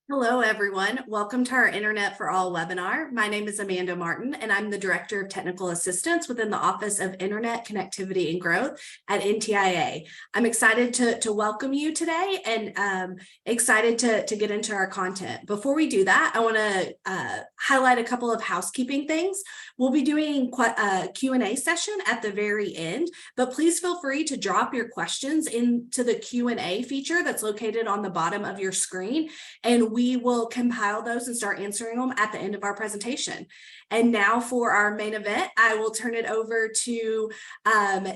Hello, everyone. Welcome to our Internet for All webinar. My name is Amanda Martin, and I'm the Director of Technical Assistance within the Office of Internet Connectivity and Growth at NTIA. I'm excited to welcome you today and excited to get into our content. Before we do that, I want to highlight a couple of housekeeping things. We'll be doing a Q&A session at the very end, but please feel free to drop your questions into the Q&A feature that's located on the bottom of your screen, and we will compile those and start answering them at the end of our presentation. And now for our main event, I will turn it over to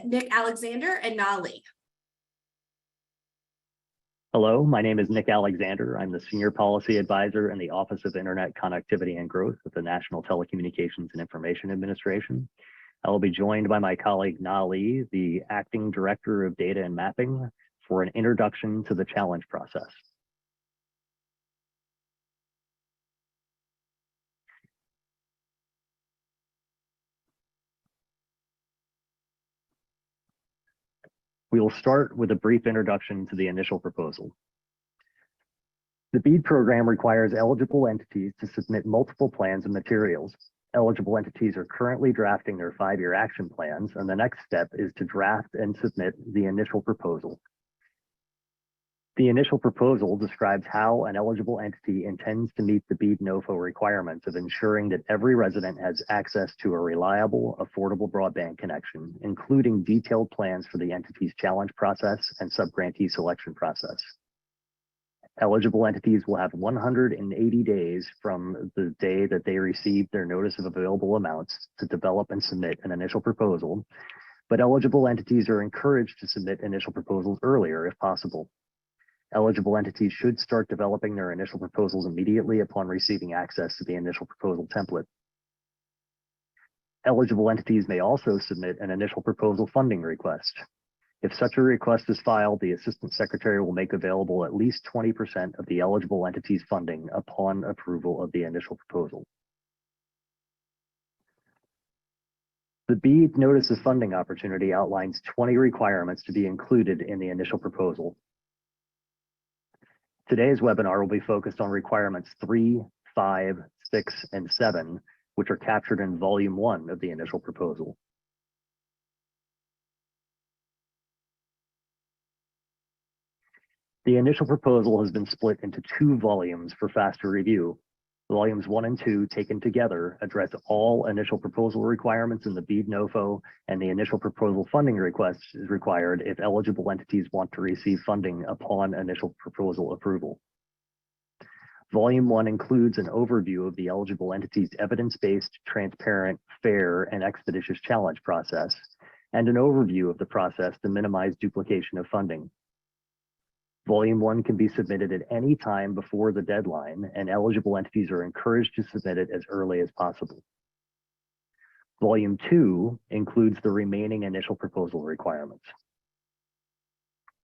Nick Alexander and Nali. Hello, my name is Nick Alexander. I'm the Senior Policy Advisor in the Office of Internet Connectivity and Growth with the National Telecommunications and Information Administration. I will be joined by my colleague Nali, the Acting Director of Data and Mapping, for an introduction to the challenge process. We will start with a brief introduction to the initial proposal. The BEAD program requires eligible entities to submit multiple plans and materials. Eligible entities are currently drafting their 5-year action plans, and the next step is to draft and submit the initial proposal. The initial proposal describes how an eligible entity intends to meet the BEAD NOFO requirements of ensuring that every resident has access to a reliable, affordable broadband connection, including detailed plans for the entity's challenge process and subgrantee selection process. Eligible entities will have 180 days from the day that they receive their notice of available amounts to develop and submit an initial proposal, but eligible entities are encouraged to submit initial proposals earlier if possible. Eligible entities should start developing their initial proposals immediately upon receiving access to the initial proposal template. Eligible entities may also submit an initial proposal funding request. If such a request is filed, the Assistant Secretary will make available at least 20% of the eligible entity's funding upon approval of the initial proposal. The BEAD Notice of Funding Opportunity outlines 20 requirements to be included in the initial proposal. Today's webinar will be focused on requirements 3, 5, 6, and 7, which are captured in Volume 1 of the initial proposal. The initial proposal has been split into 2 volumes for faster review. Volumes 1 and 2 taken together address all initial proposal requirements in the BEAD NOFO, and the initial proposal funding request is required if eligible entities want to receive funding upon initial proposal approval. Volume 1 includes an overview of the eligible entity's evidence-based, transparent, fair, and expeditious challenge process, and an overview of the process to minimize duplication of funding. Volume 1 can be submitted at any time before the deadline, and eligible entities are encouraged to submit it as early as possible. Volume 2 includes the remaining initial proposal requirements.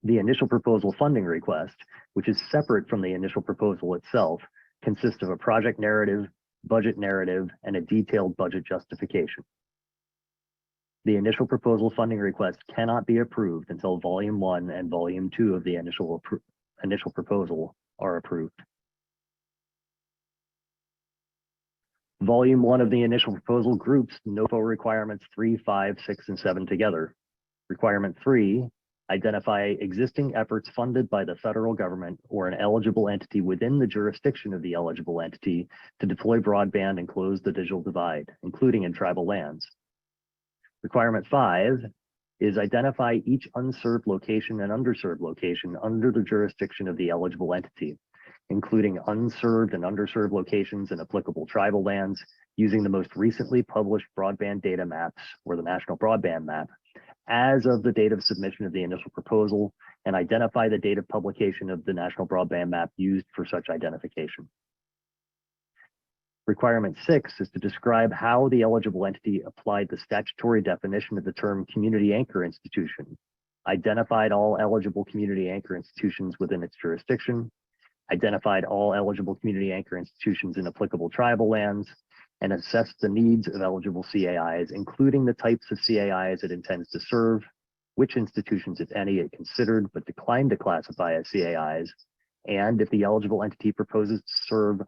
The initial proposal funding request, which is separate from the initial proposal itself, consists of a project narrative, budget narrative, and a detailed budget justification. The initial proposal funding request cannot be approved until Volume 1 and Volume 2 of the initial proposal are approved. Volume 1 of the initial proposal groups NOFO requirements 3, 5, 6, and 7 together. Requirement 3, identify existing efforts funded by the federal government or an eligible entity within the jurisdiction of the eligible entity to deploy broadband and close the digital divide, including in tribal lands. Requirement 5 is identify each unserved location and underserved location under the jurisdiction of the eligible entity, including unserved and underserved locations in applicable tribal lands, using the most recently published broadband data maps, or the National Broadband Map, as of the date of submission of the initial proposal, and identify the date of publication of the National Broadband Map used for such identification. Requirement 6 is to describe how the eligible entity applied the statutory definition of the term community anchor institution, identified all eligible community anchor institutions within its jurisdiction, identified all eligible community anchor institutions in applicable tribal lands, and assessed the needs of eligible CAIs, including the types of CAIs it intends to serve, which institutions, if any, it considered but declined to classify as CAIs, And if the eligible entity proposes to serve,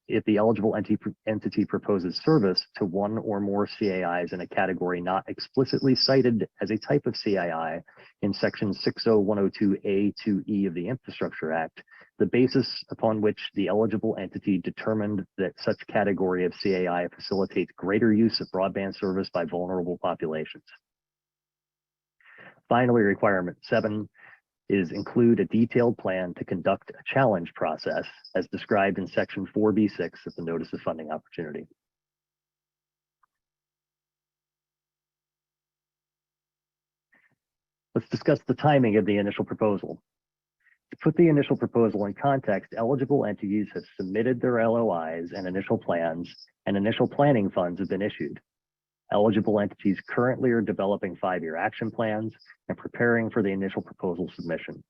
if the eligible entity proposes service to one or more CAIs in a category not explicitly cited as a type of CAI in section 60102A to E of the Infrastructure Act, the basis upon which the eligible entity determined that such category of CAI facilitates greater use of broadband service by vulnerable populations. Finally, requirement 7 is include a detailed plan to conduct a challenge process as described in section 4B6 of the Notice of Funding Opportunity. Let's discuss the timing of the initial proposal. To put the initial proposal in context, eligible entities have submitted their LOIs and initial plans, and initial planning funds have been issued. Eligible entities currently are developing 5-year action plans and preparing for the initial proposal submission.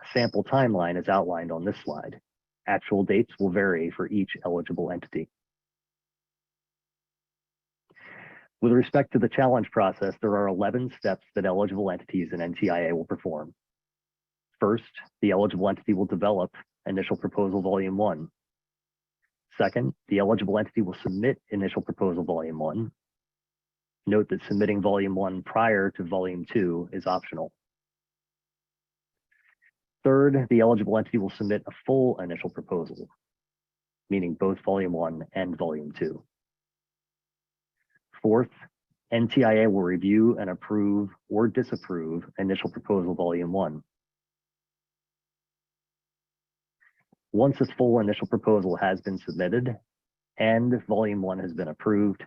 A sample timeline is outlined on this slide. Actual dates will vary for each eligible entity. With respect to the challenge process, there are 11 steps that eligible entities in NTIA will perform. First, the eligible entity will develop Initial Proposal Volume 1. Second, the eligible entity will submit Initial Proposal Volume 1. Note that submitting Volume 1 prior to Volume 2 is optional. Third, the eligible entity will submit a full initial proposal, meaning both Volume 1 and Volume 2. Fourth, NTIA will review and approve or disapprove Initial Proposal Volume 1. Once a full initial proposal has been submitted and Volume 1 has been approved,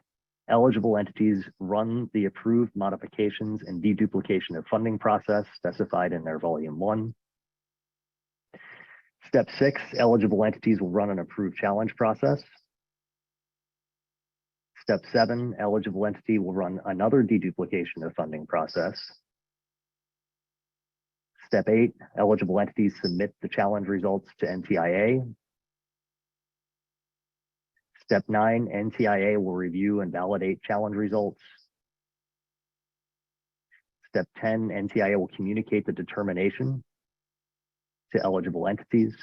eligible entities run the approved modifications and deduplication of funding process specified in their Volume 1. Step 6, eligible entities will run an approved challenge process. Step 7, eligible entity will run another deduplication of funding process. Step 8, eligible entities submit the challenge results to NTIA. Step 9, NTIA will review and validate challenge results. Step 10, NTIA will communicate the determination to eligible entities.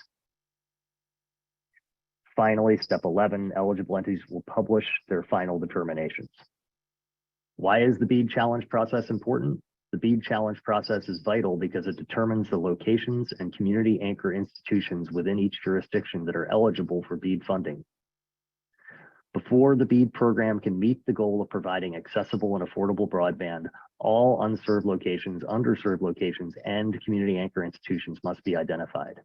Finally, step 11, eligible entities will publish their final determinations. Why is the BEAD challenge process important? The BEAD challenge process is vital because it determines the locations and community anchor institutions within each jurisdiction that are eligible for BEAD funding. Before the BEAD program can meet the goal of providing accessible and affordable broadband, all unserved locations, underserved locations, and community anchor institutions must be identified.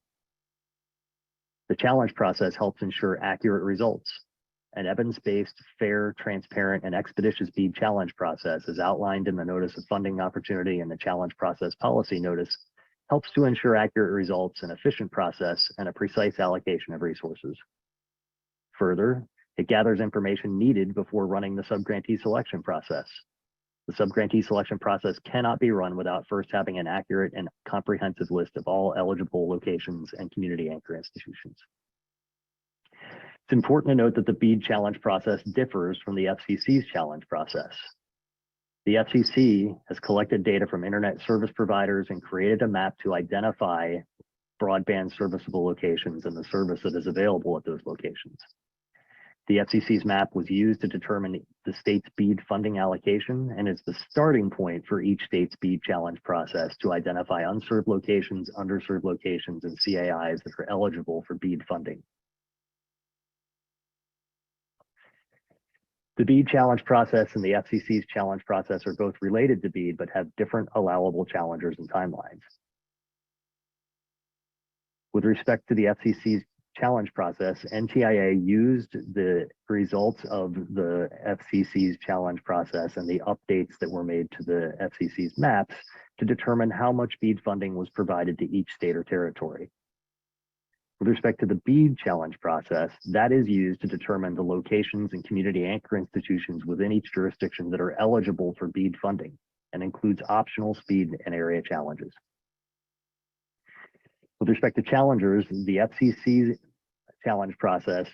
The challenge process helps ensure accurate results. An evidence-based, fair, transparent, and expeditious BEAD challenge process, as outlined in the Notice of Funding Opportunity and the Challenge Process Policy Notice, helps to ensure accurate results, an efficient process, and a precise allocation of resources. Further, it gathers information needed before running the subgrantee selection process. The subgrantee selection process cannot be run without first having an accurate and comprehensive list of all eligible locations and community anchor institutions. It's important to note that the BEAD challenge process differs from the FCC's challenge process. The FCC has collected data from internet service providers and created a map to identify broadband serviceable locations and the service that is available at those locations. The FCC's map was used to determine the state's BEAD funding allocation and is the starting point for each state's BEAD challenge process to identify unserved locations, underserved locations, and CAIs that are eligible for BEAD funding. The BEAD challenge process and the FCC's challenge process are both related to BEAD, but have different allowable challengers and timelines. With respect to the FCC's challenge process, NTIA used the results of the FCC's challenge process and the updates that were made to the FCC's maps to determine how much BEAD funding was provided to each state or territory. With respect to the BEAD challenge process, that is used to determine the locations and community anchor institutions within each jurisdiction that are eligible for BEAD funding and includes optional speed and area challenges. With respect to challengers, the FCC's challenge process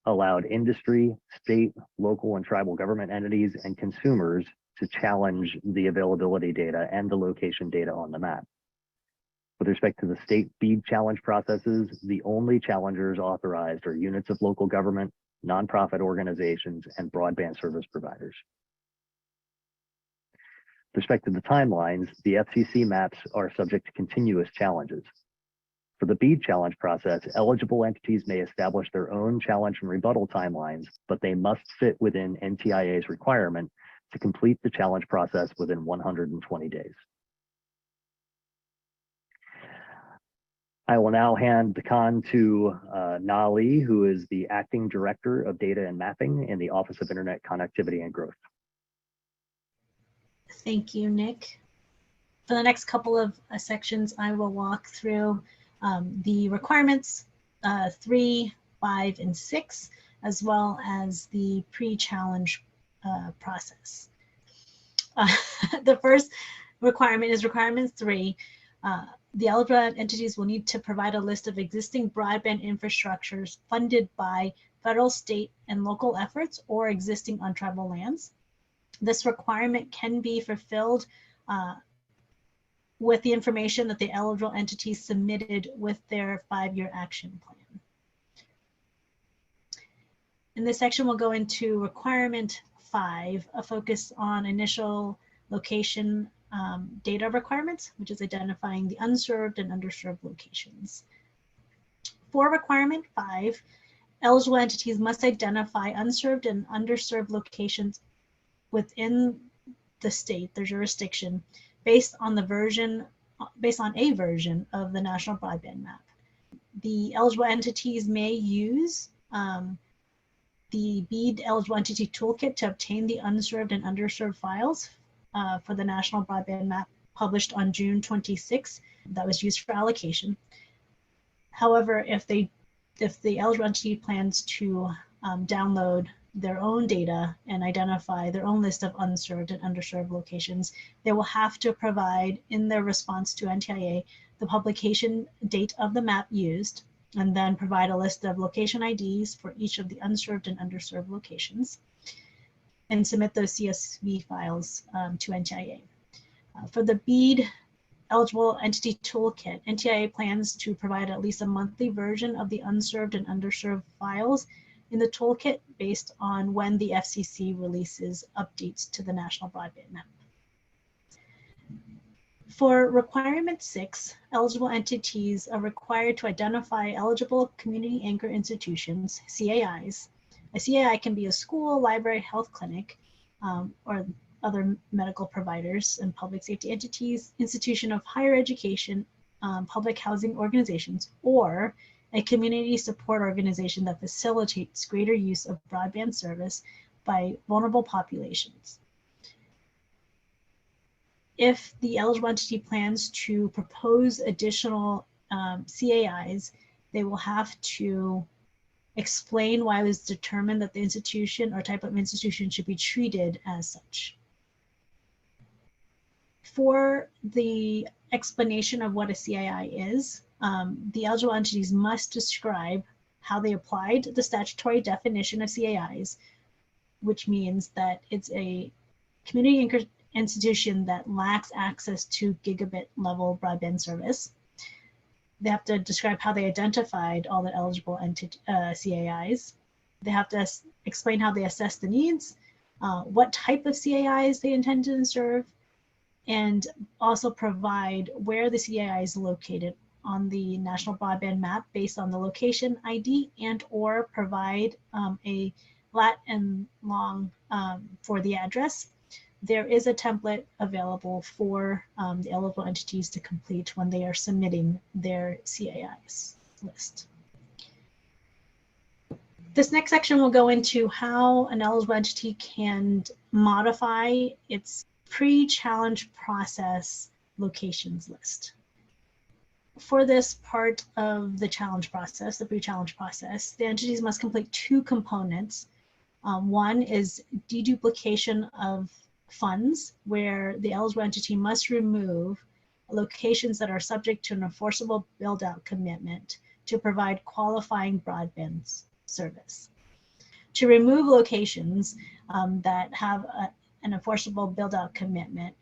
allowed industry, state, local, and tribal government entities and consumers to challenge the availability data and the location data on the map. With respect to the state BEAD challenge processes, the only challengers authorized are units of local government, nonprofit organizations, and broadband service providers. With respect to the timelines, the FCC maps are subject to continuous challenges. For the BEAD challenge process, eligible entities may establish their own challenge and rebuttal timelines, but they must fit within NTIA's requirement to complete the challenge process within 120 days. I will now hand the con to Na Li, who is the Acting Director of Data and Mapping in the Office of Internet Connectivity and Growth. Thank you, Nick. For the next couple of sections, I will walk through the requirements 3, 5, and 6, as well as the pre-challenge process. The first requirement is requirement 3. The eligible entities will need to provide a list of existing broadband infrastructures funded by federal, state, and local efforts or existing on tribal lands. This requirement can be fulfilled with the information that the eligible entities submitted with their 5-year action plan. In this section, we'll go into requirement 5, a focus on initial location data requirements, which is identifying the unserved and underserved locations. For requirement 5, eligible entities must identify unserved and underserved locations within the state, their jurisdiction, based on a version of the National Broadband Map. The eligible entities may use the BEAD Eligible Entity Toolkit to obtain the unserved and underserved files for the National Broadband Map published on June 26 that was used for allocation. However, if the eligible entity plans to download their own data and identify their own list of unserved and underserved locations, they will have to provide in their response to NTIA the publication date of the map used, and then provide a list of location IDs for each of the unserved and underserved locations, and submit those CSV files to NTIA. For the BEAD Eligible Entity Toolkit, NTIA plans to provide at least a monthly version of the unserved and underserved files in the toolkit based on when the FCC releases updates to the National Broadband Map. For requirement 6, eligible entities are required to identify eligible community anchor institutions, CAIs. A CAI can be a school, library, health clinic, or other medical providers and public safety entities, institution of higher education, public housing organizations, or a community support organization that facilitates greater use of broadband service by vulnerable populations. If the eligible entity plans to propose additional CAIs, they will have to explain why it was determined that the institution or type of institution should be treated as such. For the explanation of what a CAI is, the eligible entities must describe how they applied the statutory definition of CAIs, which means that it's a community anchor institution that lacks access to gigabit level broadband service. They have to describe how they identified all the eligible CAIs. They have to explain how they assess the needs, what type of CAIs they intend to serve, and also provide where the CAI is located on the National Broadband Map based on the location ID, and or provide a lat and long for the address. There is a template available for the eligible entities to complete when they are submitting their CAIs list. This next section will go into how an eligible entity can modify its pre-challenge process locations list. For this part of the challenge process, the pre-challenge process, the entities must complete 2 components. One is deduplication of funds, where the eligible entity must remove locations that are subject to an enforceable build-out commitment to provide qualifying broadband service. To remove locations that have an enforceable build-out commitment,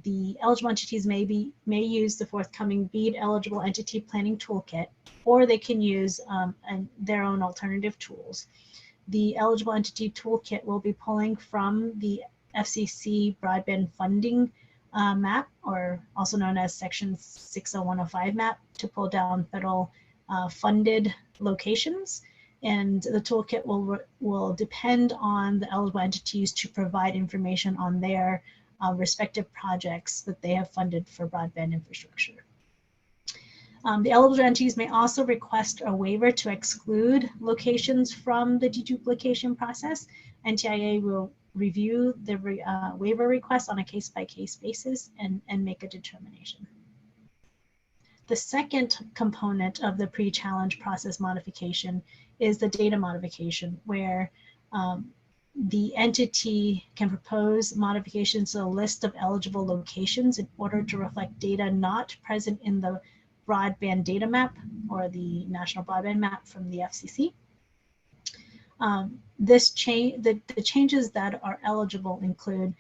The eligible entities may use the forthcoming BEAD eligible entity planning toolkit, or they can use their own alternative tools. The eligible entity toolkit will be pulling from the FCC broadband funding map, or also known as Section 60105 map, to pull down federal funded locations. And the toolkit will depend on the eligible entities to provide information on their respective projects that they have funded for broadband infrastructure. The eligible entities may also request a waiver to exclude locations from the deduplication process. NTIA will review the waiver request on a case-by-case basis and make a determination. The second component of the pre-challenge process modification is the data modification, where the entity can propose modifications to a list of eligible locations in order to reflect data not present in the broadband data map or the national broadband map from the FCC. The changes that are eligible include: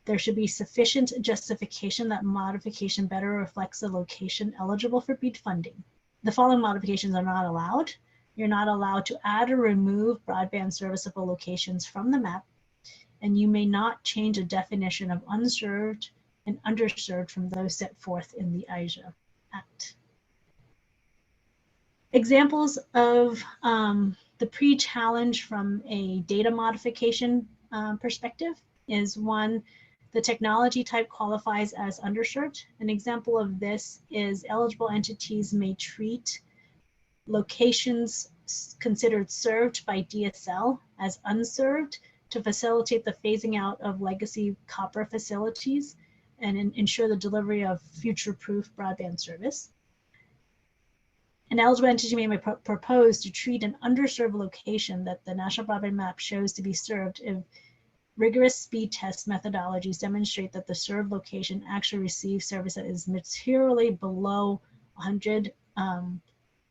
there should be sufficient justification that modification better reflects the location eligible for BEAD funding. The following modifications are not allowed. You're not allowed to add or remove broadband serviceable locations from the map, and you may not change a definition of unserved and underserved from those set forth in the ISA Act. Examples of the pre-challenge from a data modification perspective is: one, the technology type qualifies as underserved. An example of this is eligible entities may treat locations considered served by DSL as unserved to facilitate the phasing out of legacy copper facilities and ensure the delivery of future-proof broadband service. An eligible entity may propose to treat an underserved location that the national broadband map shows to be served if rigorous speed test methodologies demonstrate that the served location actually receives service that is materially below 100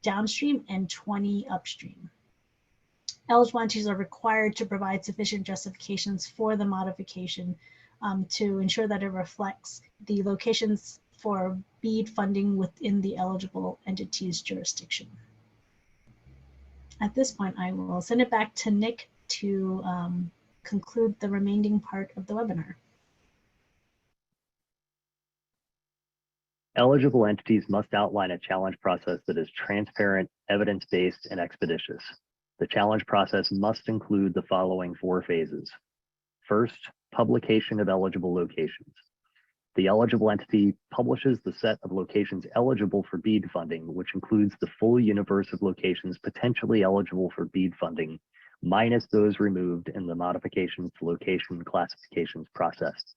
downstream and 20 upstream. Eligible entities are required to provide sufficient justifications for the modification to ensure that it reflects the locations for BEAD funding within the eligible entity's jurisdiction. At this point, I will send it back to Nick to conclude the remaining part of the webinar. Eligible entities must outline a challenge process that is transparent, evidence-based, and expeditious. The challenge process must include the following 4 phases. First, publication of eligible locations. The eligible entity publishes the set of locations eligible for BEAD funding, which includes the full universe of locations potentially eligible for BEAD funding, minus those removed in the modifications to location classifications process.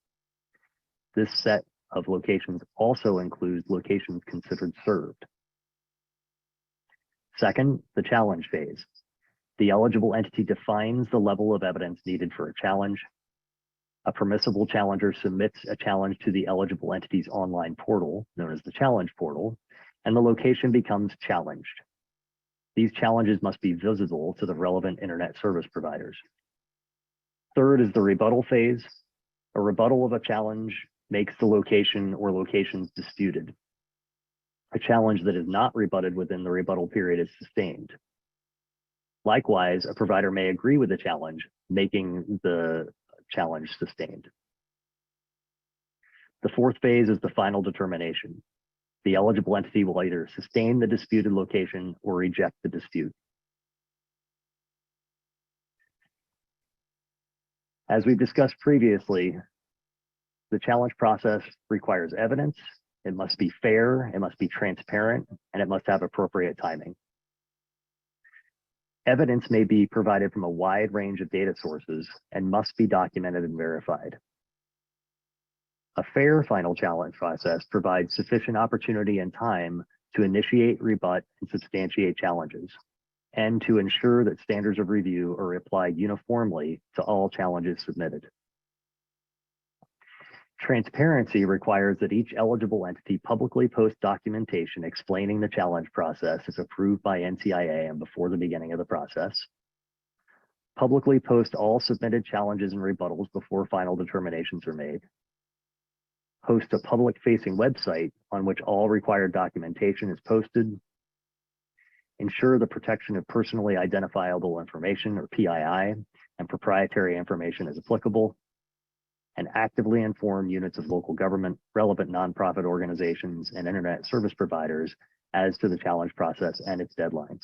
This set of locations also includes locations considered served. Second, the challenge phase. The eligible entity defines the level of evidence needed for a challenge. A permissible challenger submits a challenge to the eligible entity's online portal, known as the challenge portal, and the location becomes challenged. These challenges must be visible to the relevant internet service providers. Third is the rebuttal phase. A rebuttal of a challenge makes the location or locations disputed. A challenge that is not rebutted within the rebuttal period is sustained. Likewise, a provider may agree with the challenge, making the challenge sustained. The fourth phase is the final determination. The eligible entity will either sustain the disputed location or reject the dispute. As we discussed previously, the challenge process requires evidence. It must be fair, it must be transparent, and it must have appropriate timing. Evidence may be provided from a wide range of data sources and must be documented and verified. A fair final challenge process provides sufficient opportunity and time to initiate, rebut, and substantiate challenges, and to ensure that standards of review are applied uniformly to all challenges submitted. Transparency requires that each eligible entity publicly post documentation explaining the challenge process if approved by NTIA and before the beginning of the process. Publicly post all submitted challenges and rebuttals before final determinations are made. host a public-facing website on which all required documentation is posted, ensure the protection of personally identifiable information, or PII, and proprietary information as applicable, and actively inform units of local government, relevant nonprofit organizations, and internet service providers as to the challenge process and its deadlines.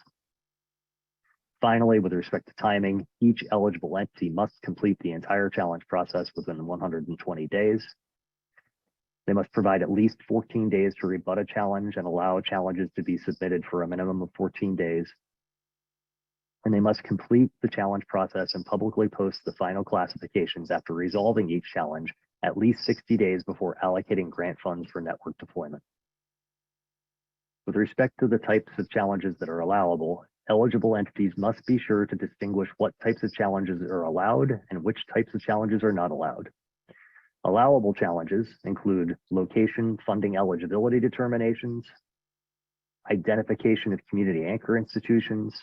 Finally, with respect to timing, each eligible entity must complete the entire challenge process within 120 days. They must provide at least 14 days to rebut a challenge and allow challenges to be submitted for a minimum of 14 days. And they must complete the challenge process and publicly post the final classifications after resolving each challenge at least 60 days before allocating grant funds for network deployment. With respect to the types of challenges that are allowable, eligible entities must be sure to distinguish what types of challenges are allowed and which types of challenges are not allowed. Allowable challenges include location funding eligibility determinations, identification of community anchor institutions,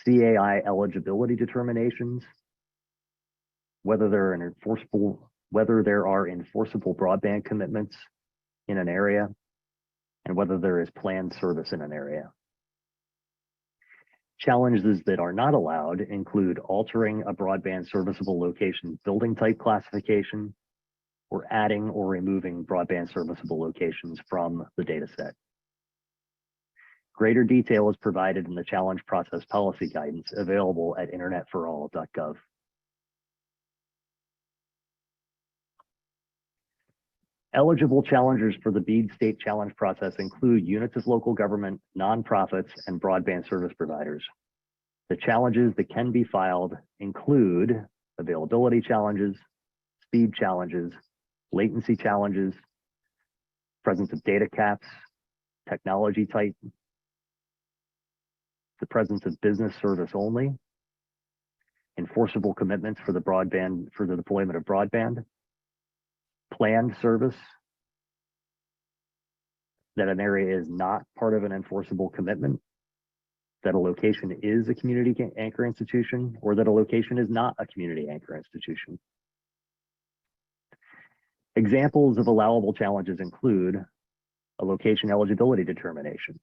CAI eligibility determinations, whether there are enforceable broadband commitments in an area, and whether there is planned service in an area. Challenges that are not allowed include altering a broadband serviceable location building type classification, or adding or removing broadband serviceable locations from the data set. Greater detail is provided in the challenge process policy guidance available at internetforall.gov. Eligible challengers for the BEAD state challenge process include units of local government, nonprofits, and broadband service providers. The challenges that can be filed include availability challenges, speed challenges, latency challenges, presence of data caps, technology type, the presence of business service only, enforceable commitments for the deployment of broadband, planned service, that an area is not part of an enforceable commitment, that a location is a community anchor institution, or that a location is not a community anchor institution. Examples of allowable challenges include a location eligibility determination.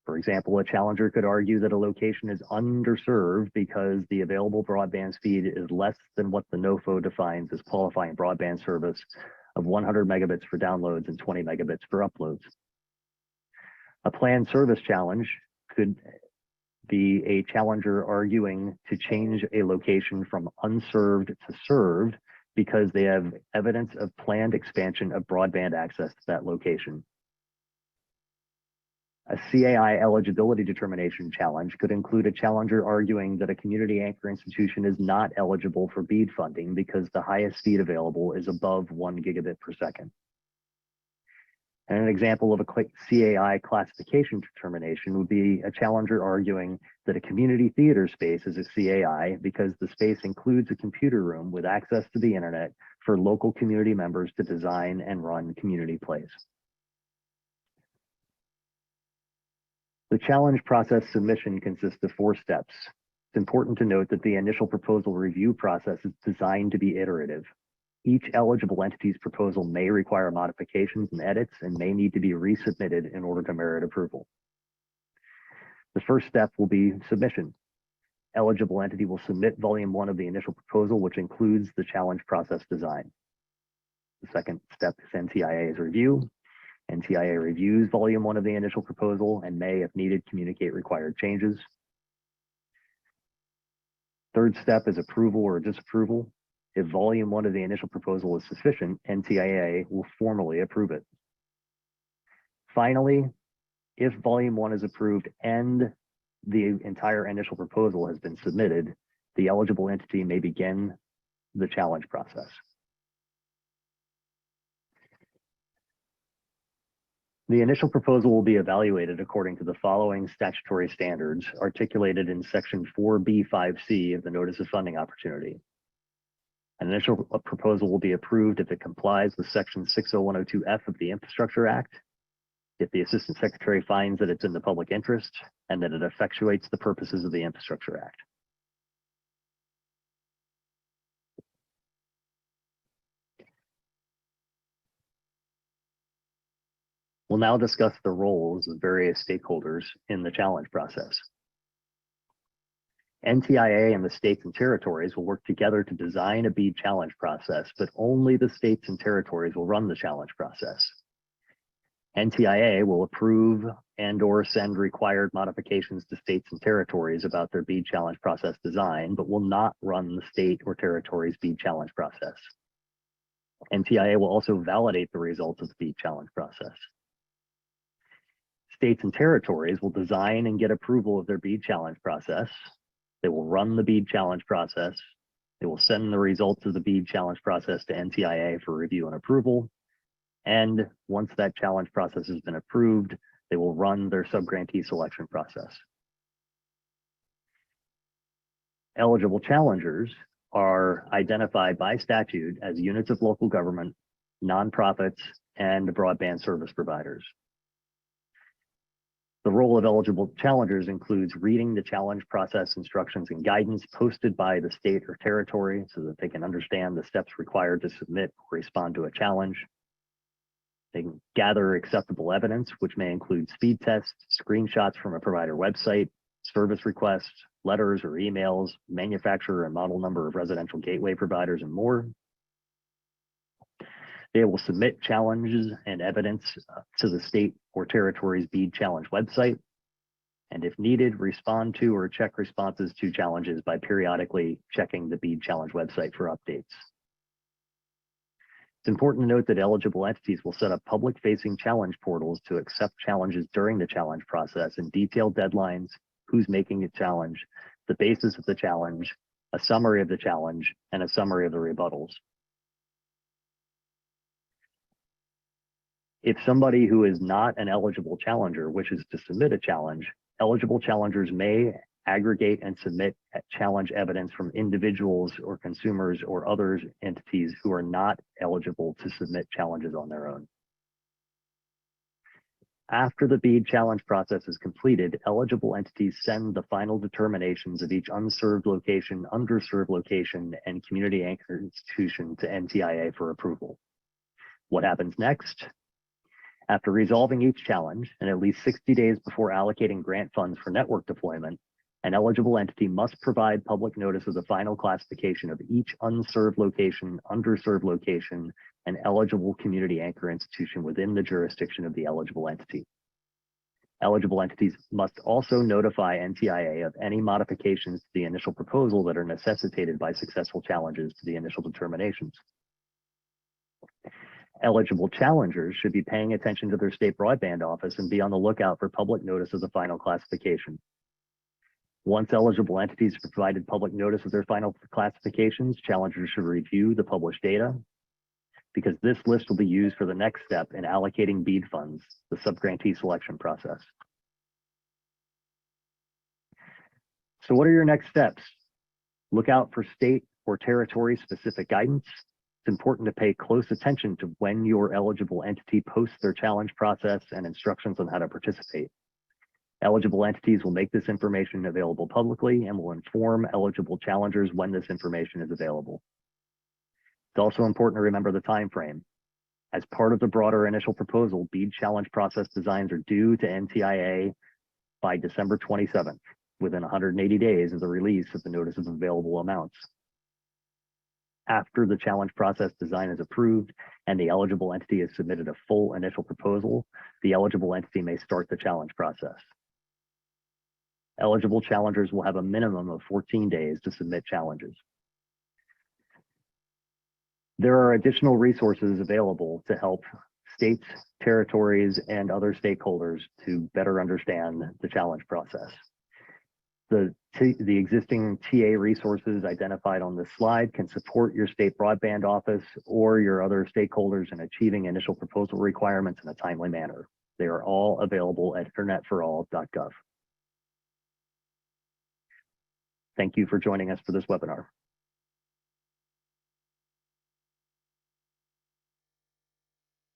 For example, a challenger could argue that a location is underserved because the available broadband speed is less than what the NOFO defines as qualifying broadband service of 100 megabits for downloads and 20 megabits for uploads. A planned service challenge could be a challenger arguing to change a location from unserved to served because they have evidence of planned expansion of broadband access to that location. A CAI eligibility determination challenge could include a challenger arguing that a community anchor institution is not eligible for BEAD funding because the highest speed available is above 1 gigabit per second. And an example of a CAI classification determination would be a challenger arguing that a community theater space is a CAI because the space includes a computer room with access to the internet for local community members to design and run community plays. The challenge process submission consists of 4 steps. It's important to note that the initial proposal review process is designed to be iterative. Each eligible entity's proposal may require modifications and edits and may need to be resubmitted in order to merit approval. The first step will be submission. Eligible entity will submit volume 1 of the initial proposal, which includes the challenge process design. The second step is NTIA's review. NTIA reviews volume 1 of the initial proposal and may, if needed, communicate required changes. Third step is approval or disapproval. If volume 1 of the initial proposal is sufficient, NTIA will formally approve it. Finally, if volume 1 is approved and the entire initial proposal has been submitted, the eligible entity may begin the challenge process. The initial proposal will be evaluated according to the following statutory standards articulated in Section 4B5C of the Notice of Funding Opportunity. An initial proposal will be approved if it complies with Section 60102F of the Infrastructure Act, if the Assistant Secretary finds that it's in the public interest, and that it effectuates the purposes of the Infrastructure Act. We'll now discuss the roles of various stakeholders in the challenge process. NTIA and the states and territories will work together to design a BEAD challenge process, but only the states and territories will run the challenge process. NTIA will approve and/or send required modifications to states and territories about their BEAD challenge process design, but will not run the state or territory's BEAD challenge process. NTIA will also validate the results of the BEAD challenge process. States and territories will design and get approval of their BEAD challenge process. They will run the BEAD challenge process. They will send the results of the BEAD challenge process to NTIA for review and approval. And once that challenge process has been approved, they will run their subgrantee selection process. Eligible challengers are identified by statute as units of local government, nonprofits, and broadband service providers. The role of eligible challengers includes reading the challenge process instructions and guidance posted by the state or territory so that they can understand the steps required to submit or respond to a challenge. They can gather acceptable evidence, which may include speed tests, screenshots from a provider website, service requests, letters or emails, manufacturer and model number of residential gateway providers, and more. They will submit challenges and evidence to the state or territory's BEAD challenge website, and if needed, respond to or check responses to challenges by periodically checking the BEAD challenge website for updates. It's important to note that eligible entities will set up public-facing challenge portals to accept challenges during the challenge process and detailed deadlines, who's making a challenge, the basis of the challenge, a summary of the challenge, and a summary of the rebuttals. If somebody who is not an eligible challenger wishes to submit a challenge, eligible challengers may aggregate and submit challenge evidence from individuals or consumers or other entities who are not eligible to submit challenges on their own. After the BEAD challenge process is completed, eligible entities send the final determinations of each unserved location, underserved location, and community anchor institution to NTIA for approval. What happens next? After resolving each challenge, and at least 60 days before allocating grant funds for network deployment, an eligible entity must provide public notice of the final classification of each unserved location, underserved location, and eligible community anchor institution within the jurisdiction of the eligible entity. Eligible entities must also notify NTIA of any modifications to the initial proposal that are necessitated by successful challenges to the initial determinations. Eligible challengers should be paying attention to their state broadband office and be on the lookout for public notice of the final classification. Once eligible entities have provided public notice of their final classifications, challengers should review the published data, because this list will be used for the next step in allocating BEAD funds, the subgrantee selection process. So what are your next steps? Look out for state or territory specific guidance. It's important to pay close attention to when your eligible entity posts their challenge process and instructions on how to participate. Eligible entities will make this information available publicly and will inform eligible challengers when this information is available. It's also important to remember the time frame. As part of the broader initial proposal, BEAD challenge process designs are due to NTIA by December 27th, within 180 days of the release of the notice of available amounts. After the challenge process design is approved and the eligible entity has submitted a full initial proposal, the eligible entity may start the challenge process. Eligible challengers will have a minimum of 14 days to submit challenges. There are additional resources available to help states, territories, and other stakeholders to better understand the challenge process. The existing TA resources identified on this slide can support your state broadband office or your other stakeholders in achieving initial proposal requirements in a timely manner. They are all available at internetforall.gov. Thank you for joining us for this webinar.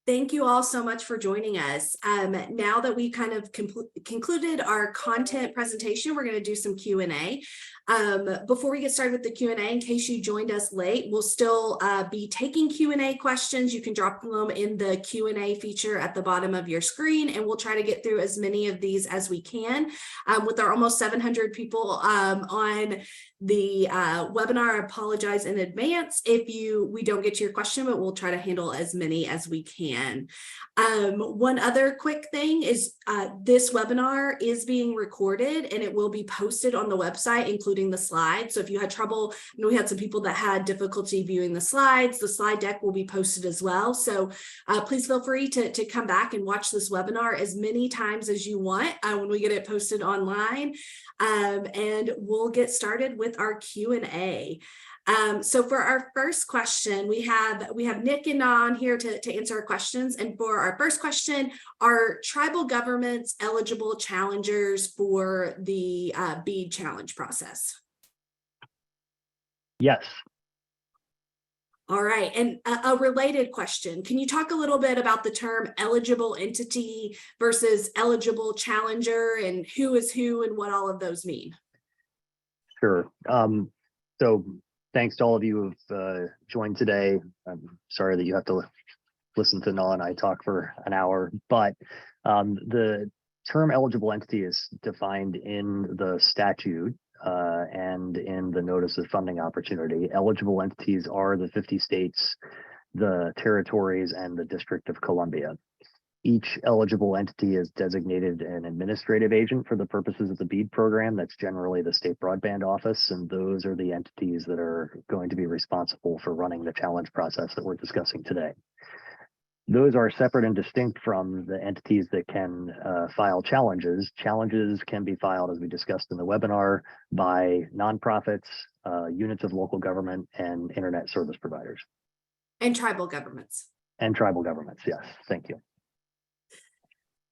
Thank you all so much for joining us. Now that we kind of concluded our content presentation, we're going to do some Q&A. Before we get started with the Q&A, in case you joined us late, we'll still be taking Q&A questions. You can drop them in the Q&A feature at the bottom of your screen, and we'll try to get through as many of these as we can. With our almost 700 people on the webinar, I apologize in advance if we don't get to your question, but we'll try to handle as many as we can. One other quick thing is this webinar is being recorded and it will be posted on the website, including the slides. So if you had trouble, I know we had some people that had difficulty viewing the slides, the slide deck will be posted as well. So please feel free to come back and watch this webinar as many times as you want when we get it posted online. And we'll get started with our Q&A. So for our first question, we have Nick and on here to answer our questions. And for our first question, are tribal governments eligible challengers for the BEAD challenge process? Yes. All right, and a related question. Can you talk a little bit about the term eligible entity versus eligible challenger and who is who and what all of those mean? Sure. So thanks to all of you who've joined today. I'm sorry that you have to listen to Noah and I talk for an hour, but the term eligible entity is defined in the statute and in the notice of funding opportunity. Eligible entities are the 50 states, the territories, and the District of Columbia. Each eligible entity is designated an administrative agent for the purposes of the BEAD program. That's generally the state broadband office, and those are the entities that are going to be responsible for running the challenge process that we're discussing today. Those are separate and distinct from the entities that can file challenges. Challenges can be filed, as we discussed in the webinar, by nonprofits, units of local government, and internet service providers. And tribal governments. And tribal governments, yes. Thank you.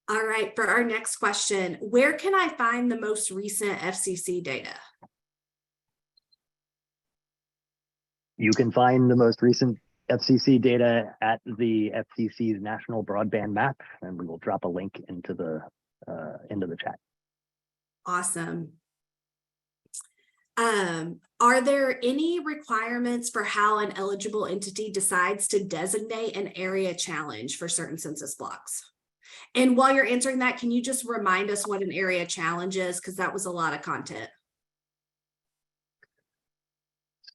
All right, for our next question, where can I find the most recent FCC data? You can find the most recent FCC data at the FCC's National Broadband Map, and we will drop a link into the chat. Awesome. Are there any requirements for how an eligible entity decides to designate an area challenge for certain census blocks? And while you're answering that, can you just remind us what an area challenge is? Because that was a lot of content.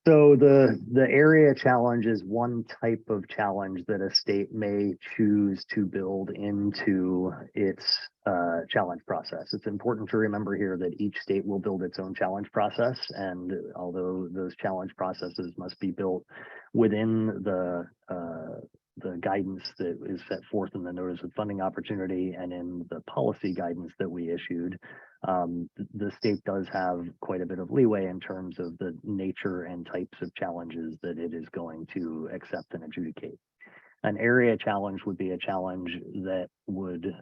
So the area challenge is one type of challenge that a state may choose to build into its challenge process. It's important to remember here that each state will build its own challenge process, and although those challenge processes must be built within the guidance that is set forth in the notice of funding opportunity and in the policy guidance that we issued, the state does have quite a bit of leeway in terms of the nature and types of challenges that it is going to accept and adjudicate. An area challenge would be a challenge that would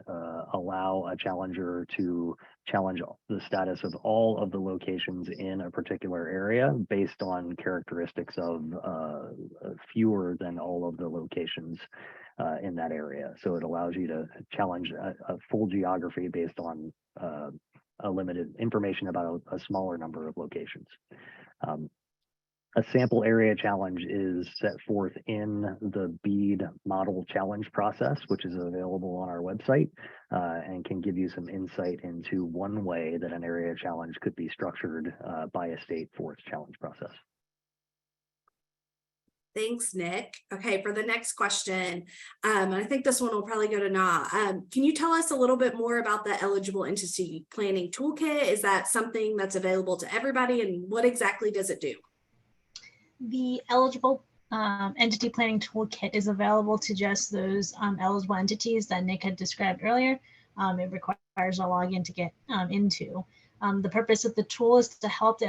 allow a challenger to challenge the status of all of the locations in a particular area based on characteristics of fewer than all of the locations in that area. So it allows you to challenge a full geography based on a limited information about a smaller number of locations. A sample area challenge is set forth in the BEAD model challenge process, which is available on our website and can give you some insight into one way that an area challenge could be structured by a state for its challenge process. Thanks, Nick. Okay, for the next question, and I think this one will probably go to Na. Can you tell us a little bit more about the eligible entity planning toolkit? Is that something that's available to everybody, and what exactly does it do? The eligible entity planning toolkit is available to just those eligible entities that Nick had described earlier. It requires a login to get into. The purpose of the tool is to help the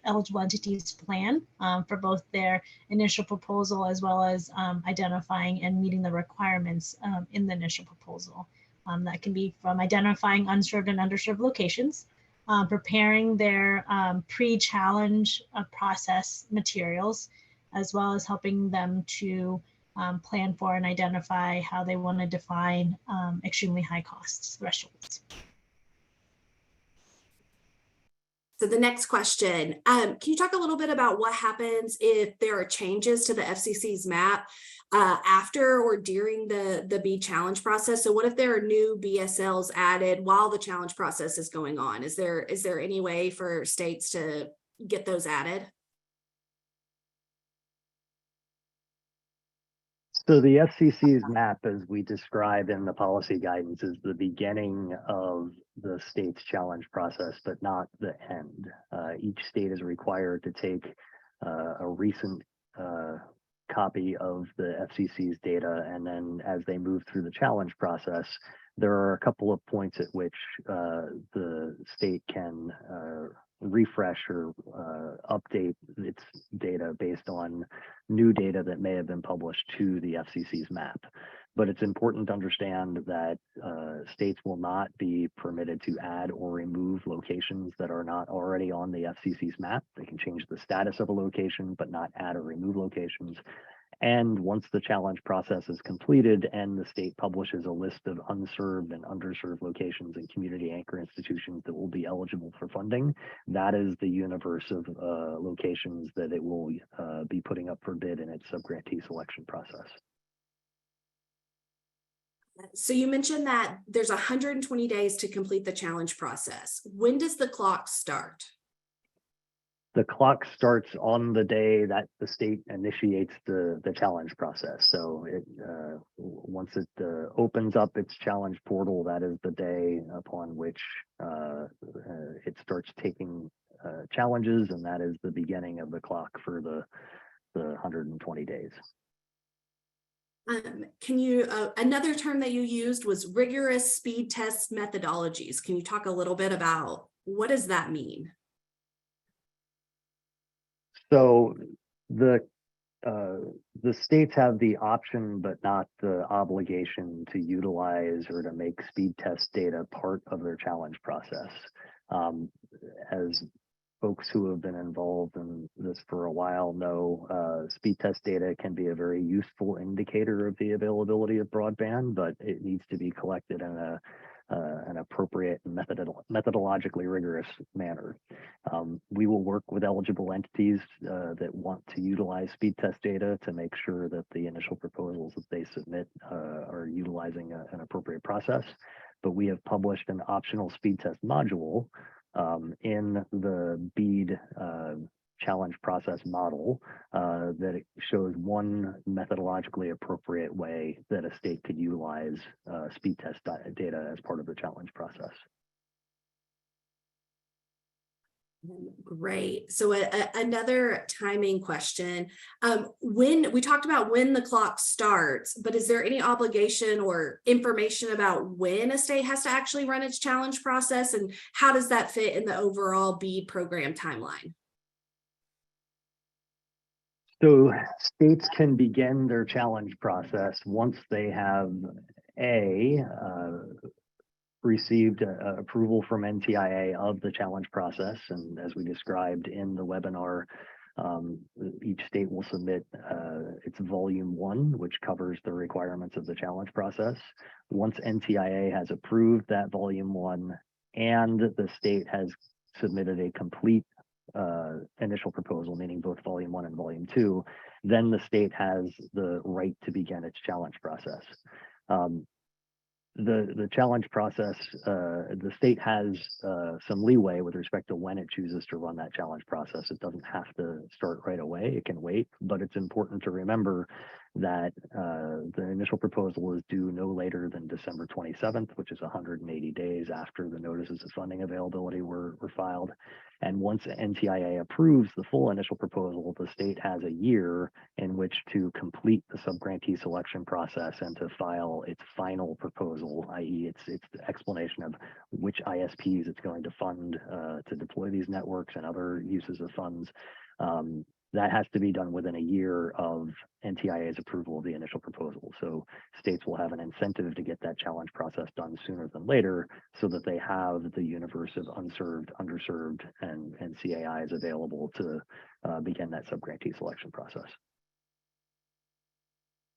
eligible entities plan for both their initial proposal as well as identifying and meeting the requirements in the initial proposal. That can be from identifying unserved and underserved locations, preparing their pre-challenge process materials, as well as helping them to plan for and identify how they want to define extremely high costs thresholds. So the next question, can you talk a little bit about what happens if there are changes to the FCC's map after or during the BEAD challenge process? So what if there are new BSLs added while the challenge process is going on? Is there any way for states to get those added? So the FCC's map, as we describe in the policy guidance, is the beginning of the state's challenge process, but not the end. Each state is required to take a recent copy of the FCC's data, and then as they move through the challenge process, there are a couple of points at which the state can refresh or update its data based on new data that may have been published to the FCC's map. But it's important to understand that states will not be permitted to add or remove locations that are not already on the FCC's map. They can change the status of a location, but not add or remove locations. And once the challenge process is completed and the state publishes a list of unserved and underserved locations and community anchor institutions that will be eligible for funding, that is the universe of locations that it will be putting up for bid in its subgrantee selection process. So you mentioned that there's 120 days to complete the challenge process. When does the clock start? The clock starts on the day that the state initiates the challenge process. So it once it opens up its challenge portal, that is the day upon which it starts taking challenges, and that is the beginning of the clock for the 120 days. Can you, another term that you used was rigorous speed test methodologies. Can you talk a little bit about what does that mean? So the states have the option, but not the obligation to utilize or to make speed test data part of their challenge process. As folks who have been involved in this for a while know, speed test data can be a very useful indicator of the availability of broadband, but it needs to be collected in an appropriate and methodologically rigorous manner. We will work with eligible entities that want to utilize speed test data to make sure that the initial proposals that they submit are utilizing an appropriate process. But we have published an optional speed test module in the BEAD challenge process model that it shows one methodologically appropriate way that a state could utilize speed test data as part of the challenge process. Great. So another timing question. When we talked about when the clock starts, but is there any obligation or information about when a state has to actually run its challenge process, and how does that fit in the overall BEAD program timeline? So states can begin their challenge process once they have received approval from NTIA of the challenge process. And as we described in the webinar, each state will submit its volume 1, which covers the requirements of the challenge process. Once NTIA has approved that volume 1 and the state has submitted a complete initial proposal, meaning both volume 1 and volume 2, then the state has the right to begin its challenge process. The challenge process, the state has some leeway with respect to when it chooses to run that challenge process. It doesn't have to start right away, it can wait, but it's important to remember that the initial proposal is due no later than December 27th, which is 180 days after the notices of funding availability were filed. And once NTIA approves the full initial proposal, the state has a year in which to complete the subgrantee selection process and to file its final proposal, i.e. its explanation of which ISPs it's going to fund to deploy these networks and other uses of funds. That has to be done within a year of NTIA's approval of the initial proposal. So states will have an incentive to get that challenge process done sooner than later so that they have the universe of unserved, underserved, and CAIs available to begin that subgrantee selection process.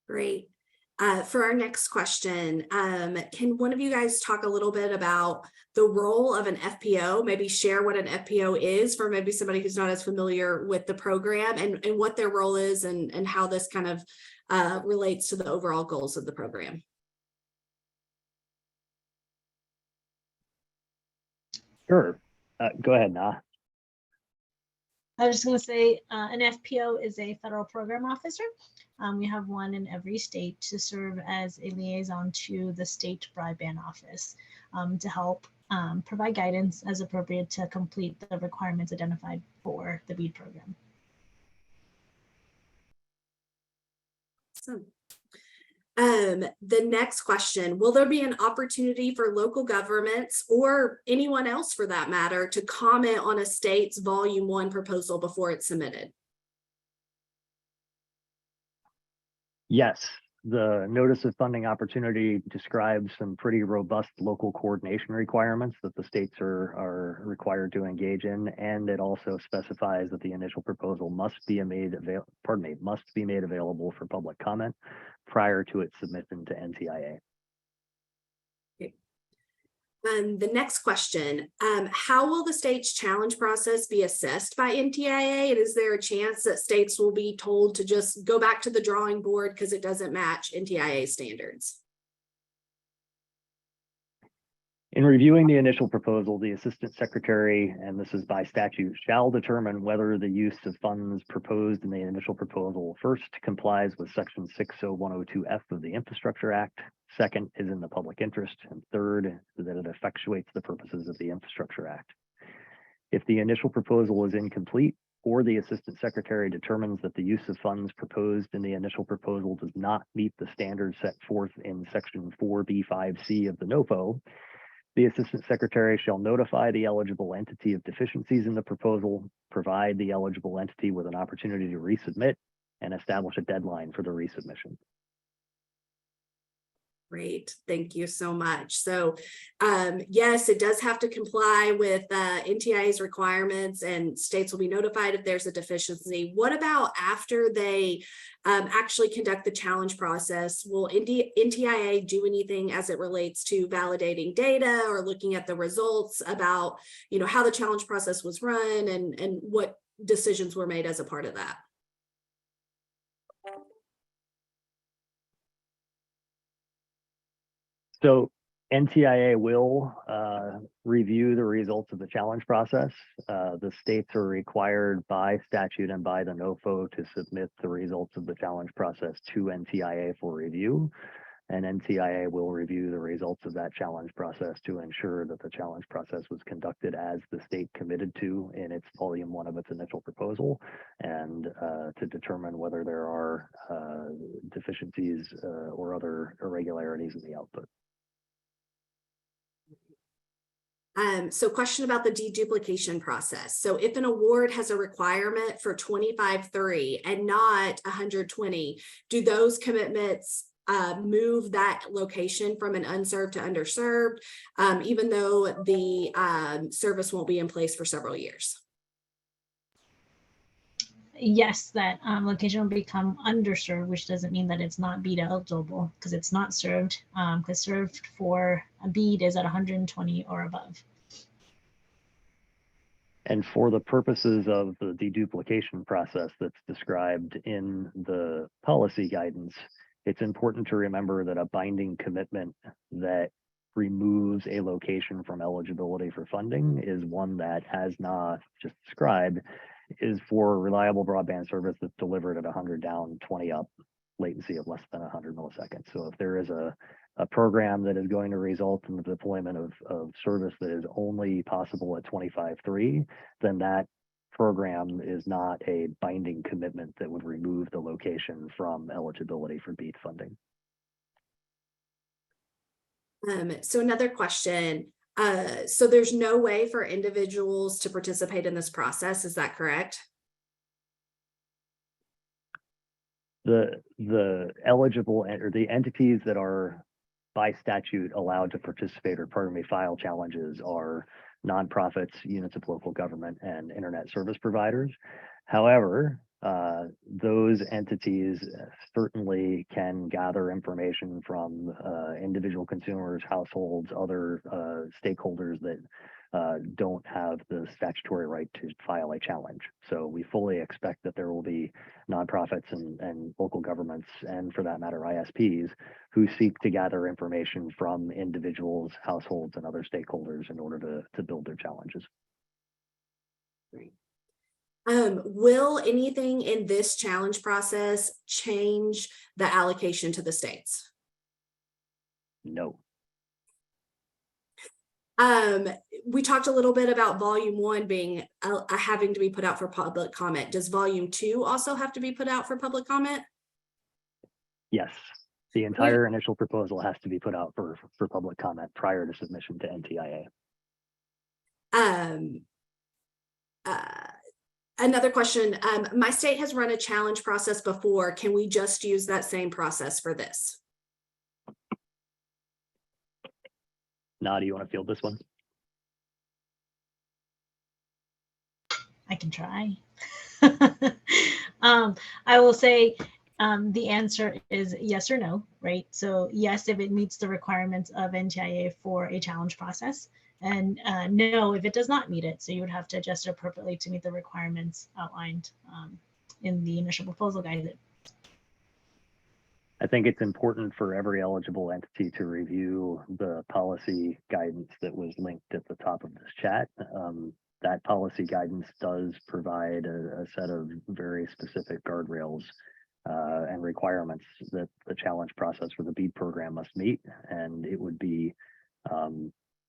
Great. For our next question, can one of you guys talk a little bit about the role of an FPO, maybe share what an FPO is for maybe somebody who's not as familiar with the program, and what their role is, and how this kind of relates to the overall goals of the program? Sure. Go ahead, Nah. I was just going to say an FPO is a federal program officer. We have one in every state to serve as a liaison to the state broadband office to help provide guidance as appropriate to complete the requirements identified for the BEAD program. Awesome. The next question, will there be an opportunity for local governments or anyone else for that matter to comment on a state's volume 1 proposal before it's submitted? Yes, the notice of funding opportunity describes some pretty robust local coordination requirements that the states are required to engage in, and it also specifies that the initial proposal must be made available for public comment prior to its submission to NTIA. The next question, how will the state's challenge process be assessed by NTIA? And is there a chance that states will be told to just go back to the drawing board because it doesn't match NTIA standards? In reviewing the initial proposal, the Assistant Secretary, and this is by statute, shall determine whether the use of funds proposed in the initial proposal first complies with Section 60102F of the Infrastructure Act, second is in the public interest, and third that it effectuates the purposes of the Infrastructure Act. If the initial proposal is incomplete, or the Assistant Secretary determines that the use of funds proposed in the initial proposal does not meet the standards set forth in Section 4B5C of the NOFO, the Assistant Secretary shall notify the eligible entity of deficiencies in the proposal, provide the eligible entity with an opportunity to resubmit, and establish a deadline for the resubmission. Great, thank you so much. So yes, it does have to comply with NTIA's requirements, and states will be notified if there's a deficiency. What about after they actually conduct the challenge process? Will NTIA do anything as it relates to validating data or looking at the results about, you know, how the challenge process was run and what decisions were made as a part of that? So NTIA will review the results of the challenge process. The states are required by statute and by the NOFO to submit the results of the challenge process to NTIA for review. And NTIA will review the results of that challenge process to ensure that the challenge process was conducted as the state committed to in its volume 1 of its initial proposal, and to determine whether there are deficiencies or other irregularities in the output. So question about the deduplication process. So if an award has a requirement for 25.3 and not 120, do those commitments move that location from an unserved to underserved, even though the service won't be in place for several years? Yes, that location will become underserved, which doesn't mean that it's not BEAD eligible, because it's not served, because served for a BEAD is at 120 or above. And for the purposes of the deduplication process that's described in the policy guidance, it's important to remember that a binding commitment that removes a location from eligibility for funding is one that, as Na just described, is for reliable broadband service that's delivered at 100 down, 20 up, latency of less than 100 milliseconds. So if there is a program that is going to result in the deployment of service that is only possible at 25.3, then that program is not a binding commitment that would remove the location from eligibility for BEAD funding. So another question. So there's no way for individuals to participate in this process, is that correct? The eligible or the entities that are by statute allowed to participate or file challenges are nonprofits, units of local government, and internet service providers. However, those entities certainly can gather information from individual consumers, households, other stakeholders that don't have the statutory right to file a challenge. So we fully expect that there will be nonprofits and local governments, and for that matter, ISPs, who seek to gather information from individuals, households, and other stakeholders in order to build their challenges. Great. Will anything in this challenge process change the allocation to the states? No. We talked a little bit about volume 1 being having to be put out for public comment. Does volume 2 also have to be put out for public comment? Yes. The entire initial proposal has to be put out for public comment prior to submission to NTIA. Another question, my state has run a challenge process before. Can we just use that same process for this? Nah, do you want to field this one? I can try. I will say the answer is yes or no, right? So yes, if it meets the requirements of NTIA for a challenge process, and no, if it does not meet it. So you would have to adjust it appropriately to meet the requirements outlined in the initial proposal guidance. I think it's important for every eligible entity to review the policy guidance that was linked at the top of this chat. That policy guidance does provide a set of very specific guardrails and requirements that the challenge process for the BEAD program must meet. And it would be a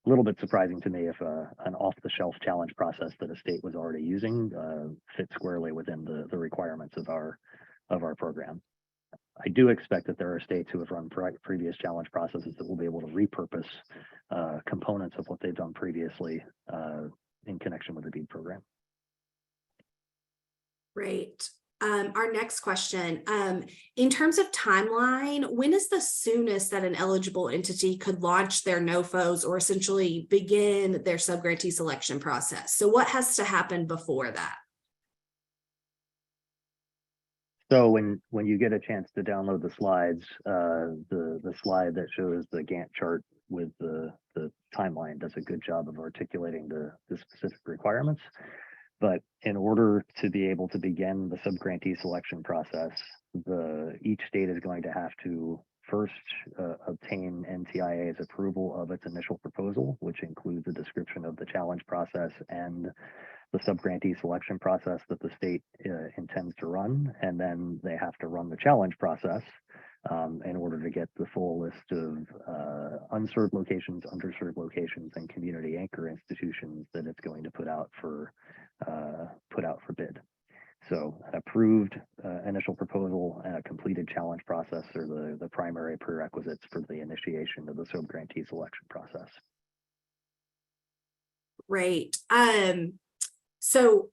little bit surprising to me if an off-the-shelf challenge process that a state was already using fit squarely within the requirements of our program. I do expect that there are states who have run previous challenge processes that will be able to repurpose components of what they've done previously in connection with the BEAD program. Great. Our next question, in terms of timeline, when is the soonest that an eligible entity could launch their NOFOs or essentially begin their subgrantee selection process? So what has to happen before that? So when you get a chance to download the slides, the slide that shows the Gantt chart with the timeline does a good job of articulating the specific requirements. But in order to be able to begin the subgrantee selection process, each state is going to have to first obtain NTIA's approval of its initial proposal, which includes a description of the challenge process and the subgrantee selection process that the state intends to run. And then they have to run the challenge process in order to get the full list of unserved locations, underserved locations, and community anchor institutions that it's going to put out for bid. So an approved initial proposal and a completed challenge process are the primary prerequisites for the initiation of the subgrantee selection process. Great. So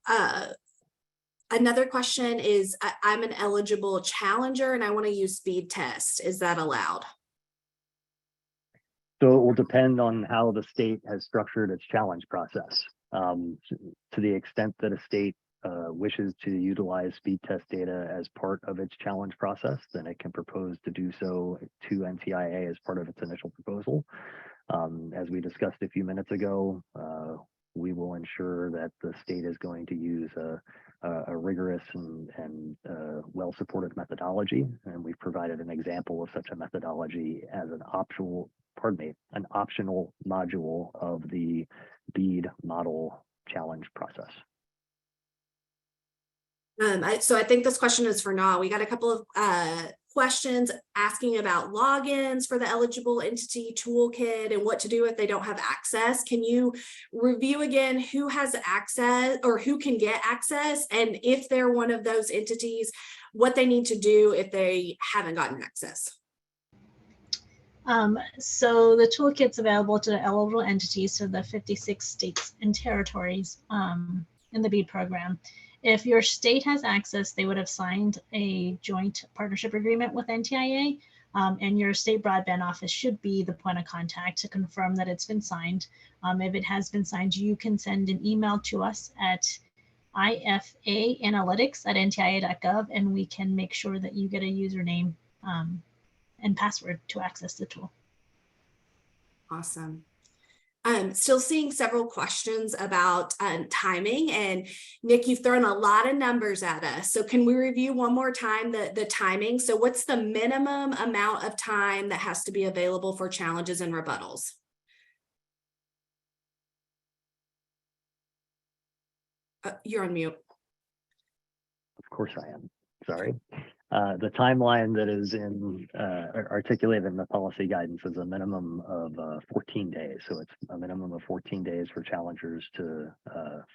another question is, I'm an eligible challenger and I want to use speed test. Is that allowed? So it will depend on how the state has structured its challenge process. To the extent that a state wishes to utilize speed test data as part of its challenge process, then it can propose to do so to NTIA as part of its initial proposal. As we discussed a few minutes ago, we will ensure that the state is going to use a rigorous and well-supported methodology, and we've provided an example of such a methodology as an optional module of the BEAD model challenge process. So I think this question is for Na. We got a couple of questions asking about logins for the eligible entity toolkit and what to do if they don't have access. Can you review again who has access or who can get access, and if they're one of those entities, what they need to do if they haven't gotten access? So the toolkit's available to the eligible entities, so the 56 states and territories in the BEAD program. If your state has access, they would have signed a joint partnership agreement with NTIA, and your state broadband office should be the point of contact to confirm that it's been signed. If it has been signed, you can send an email to us at ifaanalytics@ntia.gov, and we can make sure that you get a username and password to access the tool. Awesome. Still seeing several questions about timing, and Nick, you've thrown a lot of numbers at us. So can we review one more time the timing? So what's the minimum amount of time that has to be available for challenges and rebuttals? You're on mute. Of course I am. Sorry. The timeline that is articulated in the policy guidance is a minimum of 14 days. So it's a minimum of 14 days for challengers to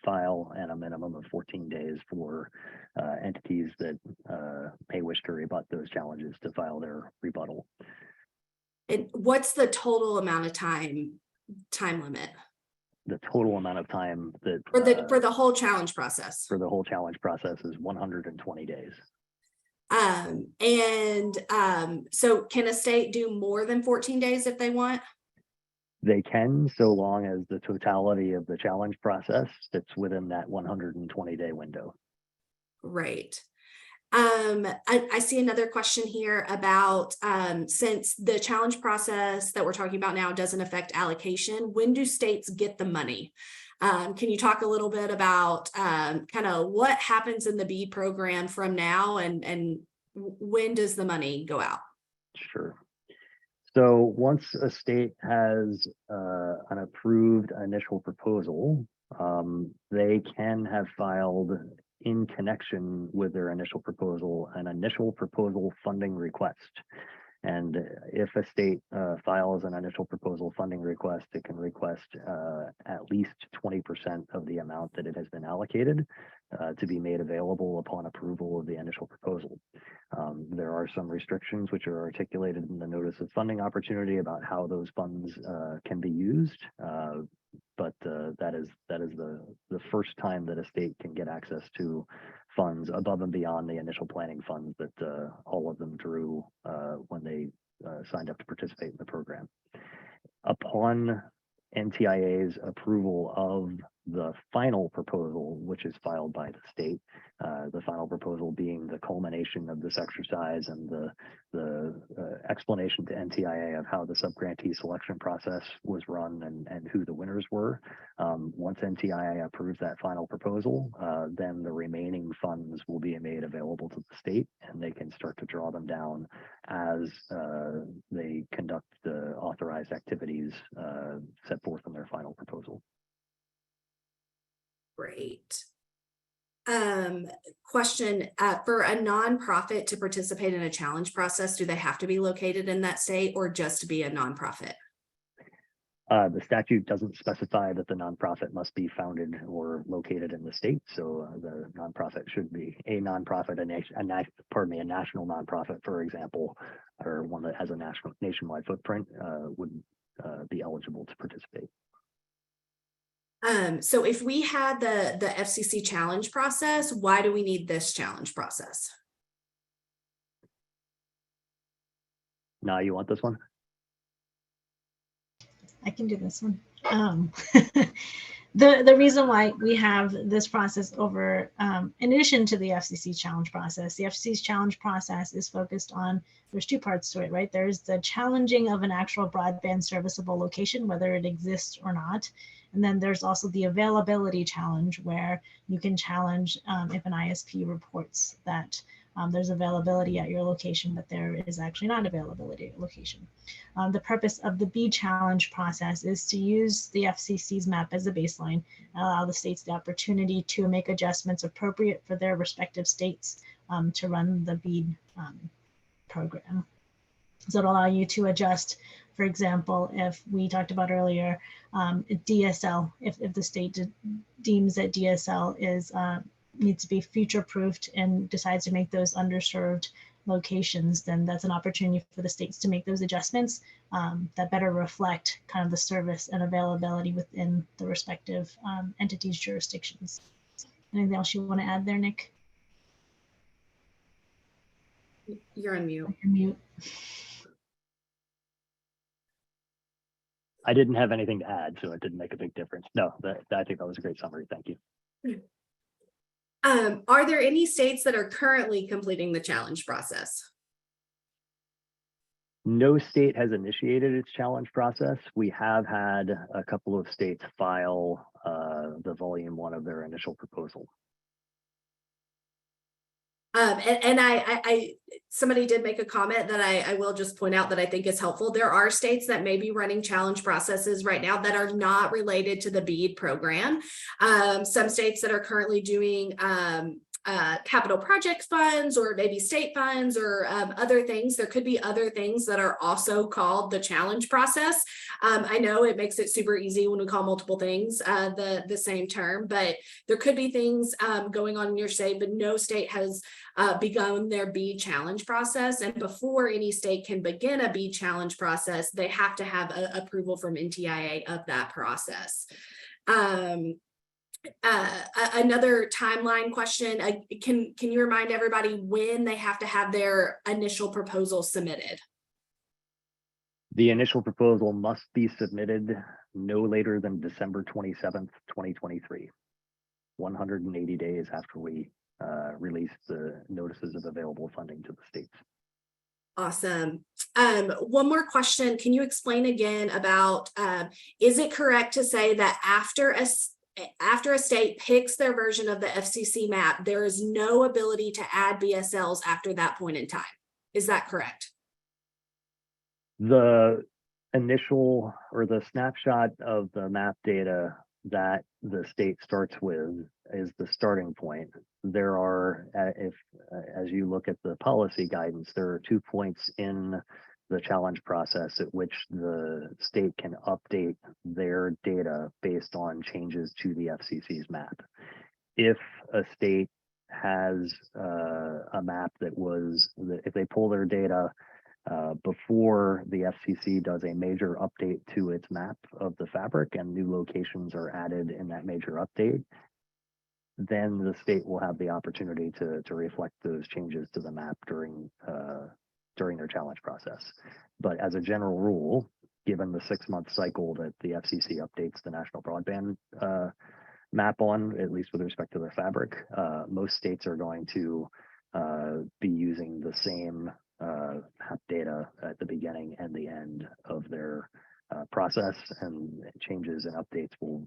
file, and a minimum of 14 days for entities that may wish to rebut those challenges to file their rebuttal. And what's the total amount of time limit? The total amount of time that for the whole challenge process. For the whole challenge process is 120 days. So can a state do more than 14 days if they want? They can, so long as the totality of the challenge process fits within that 120-day window. Great. I see another question here about since the challenge process that we're talking about now doesn't affect allocation, when do states get the money? Can you talk a little bit about kind of what happens in the BEAD program from now, and when does the money go out? Sure. So once a state has an approved initial proposal, they can have filed in connection with their initial proposal an initial proposal funding request. And if a state files an initial proposal funding request, it can request at least 20% of the amount that it has been allocated to be made available upon approval of the initial proposal. There are some restrictions which are articulated in the notice of funding opportunity about how those funds can be used. But that is the first time that a state can get access to funds above and beyond the initial planning funds that all of them drew when they signed up to participate in the program. Upon NTIA's approval of the final proposal, which is filed by the state, the final proposal being the culmination of this exercise and the explanation to NTIA of how the subgrantee selection process was run and who the winners were. Once NTIA approves that final proposal, then the remaining funds will be made available to the state, and they can start to draw them down as they conduct the authorized activities set forth in their final proposal. Great. Question, for a nonprofit to participate in a challenge process, do they have to be located in that state or just to be a nonprofit? The statute doesn't specify that the nonprofit must be founded or located in the state. So the nonprofit should be a nonprofit, a national nonprofit, for example, or one that has a nationwide footprint would be eligible to participate. So if we had the FCC challenge process, why do we need this challenge process? Now you want this one? I can do this one. The reason why we have this process over, in addition to the FCC challenge process, the FCC's challenge process is focused on, there's two parts to it, right? There's the challenging of an actual broadband serviceable location, whether it exists or not. And then there's also the availability challenge, where you can challenge if an ISP reports that there's availability at your location, but there is actually not availability at your location. The purpose of the BEAD challenge process is to use the FCC's map as a baseline, allow the states the opportunity to make adjustments appropriate for their respective states to run the BEAD program. So it'll allow you to adjust, for example, if we talked about earlier, DSL, if the state deems that DSL is needs to be future-proofed and decides to make those underserved locations, then that's an opportunity for the states to make those adjustments that better reflect kind of the service and availability within the respective entities' jurisdictions. Anything else you want to add there, Nick? You're on mute. You're mute. I didn't have anything to add, so it didn't make a big difference. No, I think that was a great summary. Thank you. Are there any states that are currently completing the challenge process? No state has initiated its challenge process. We have had a couple of states file the volume 1 of their initial proposal. And somebody did make a comment that I will just point out that I think is helpful. There are states that may be running challenge processes right now that are not related to the BEAD program. Some states that are currently doing capital project funds or maybe state funds or other things. There could be other things that are also called the challenge process. I know it makes it super easy when we call multiple things the same term, but there could be things going on in your state, but no state has begun their BEAD challenge process. And before any state can begin a BEAD challenge process, they have to have approval from NTIA of that process. Another timeline question, can you remind everybody when they have to have their initial proposal submitted? The initial proposal must be submitted no later than December 27th, 2023, 180 days after we release the notices of available funding to the states. Awesome. One more question. Can you explain again about, is it correct to say that after a state picks their version of the FCC map, there is no ability to add BSLs after that point in time? Is that correct? The initial or the snapshot of the map data that the state starts with is the starting point. There are, as you look at the policy guidance, there are 2 points in the challenge process at which the state can update their data based on changes to the FCC's map. If a state has a map if they pull their data before the FCC does a major update to its map of the fabric and new locations are added in that major update, then the state will have the opportunity to reflect those changes to the map during their challenge process. But as a general rule, given the 6-month cycle that the FCC updates the national broadband map on, at least with respect to their fabric, most states are going to be using the same map data at the beginning and the end of their process, and changes and updates will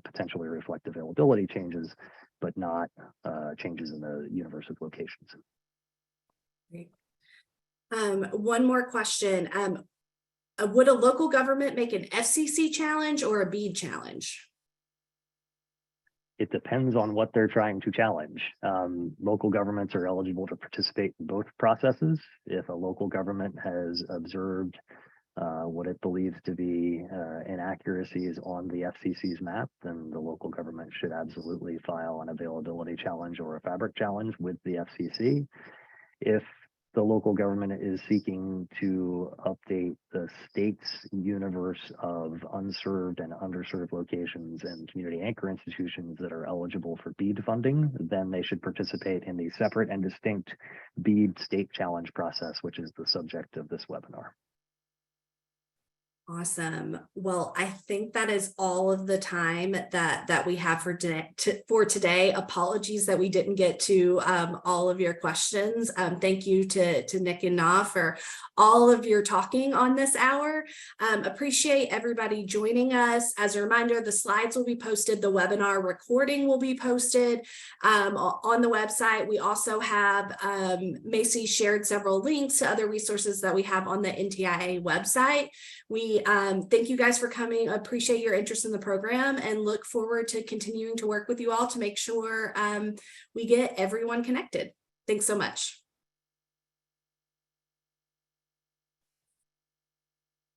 potentially reflect availability changes, but not changes in the universe of locations. Great. One more question. Would a local government make an FCC challenge or a BEAD challenge? It depends on what they're trying to challenge. Local governments are eligible to participate in both processes. If a local government has observed what it believes to be inaccuracies on the FCC's map, then the local government should absolutely file an availability challenge or a fabric challenge with the FCC. If the local government is seeking to update the state's universe of unserved and underserved locations and community anchor institutions that are eligible for BEAD funding, then they should participate in the separate and distinct BEAD state challenge process, which is the subject of this webinar. Awesome. Well, I think that is all of the time that we have for today. Apologies that we didn't get to all of your questions. Thank you to Nick and Na for all of your talking on this hour. Appreciate everybody joining us. As a reminder, the slides will be posted. The webinar recording will be posted on the website. We also have Macy shared several links to other resources that we have on the NTIA website. We thank you guys for coming. Appreciate your interest in the program and look forward to continuing to work with you all to make sure we get everyone connected. Thanks so much.